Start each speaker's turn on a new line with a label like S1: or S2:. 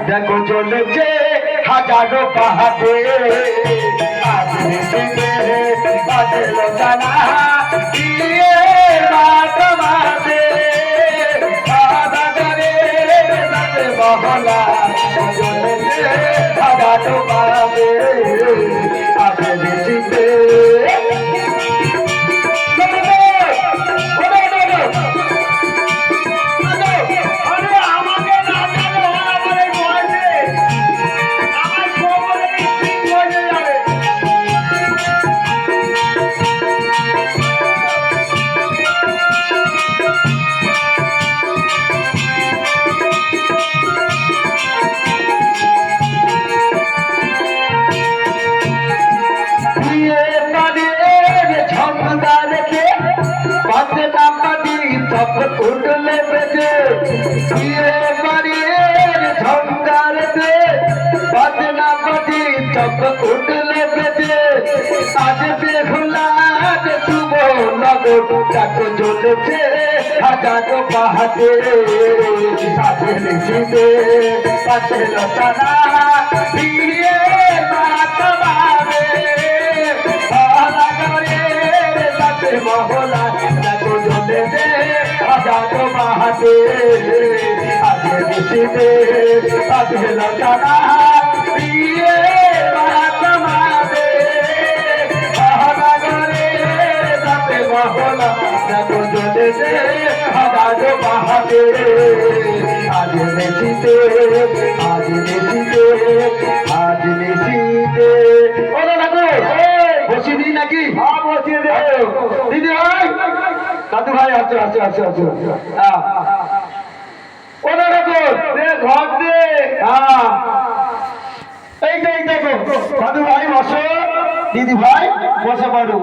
S1: দেখো চলেছে হাজারো পাহাড়ে আজ নিশিতে বাজল জানা দিয়ে রাত মাঝে আদারে রাতে মহলা চলেছে হাজারো পাহাড়ে আজ নিশিতে उठले बेटे ये बड़िए झंकार दे बजना बड़ी तब उठले बेटे आज बेहुला दे सुबह लगो तक जोलते हजारो पहाड़े साथे लिखिते पछल तना ये बात बारे आला करे साथे मोहला लगो जोलते हजारो पहाड़े आज लिखिते पछल तना ये बात बारे आला करे साथे मोहला लगो जोलते हजारो पहाड़े आज लिखिते आज लिखिते आज लिखिते बोलो लगो বসি দি নাকি হ্যাঁ বসিয়ে দে দিদি ভাই দাদু ভাই আছো আছো আছো আছো হ্যাঁ ওনা দেখো রে ঘর দে হ্যাঁ এই দেখো দাদু ভাই বসো দিদি ভাই বসে পারো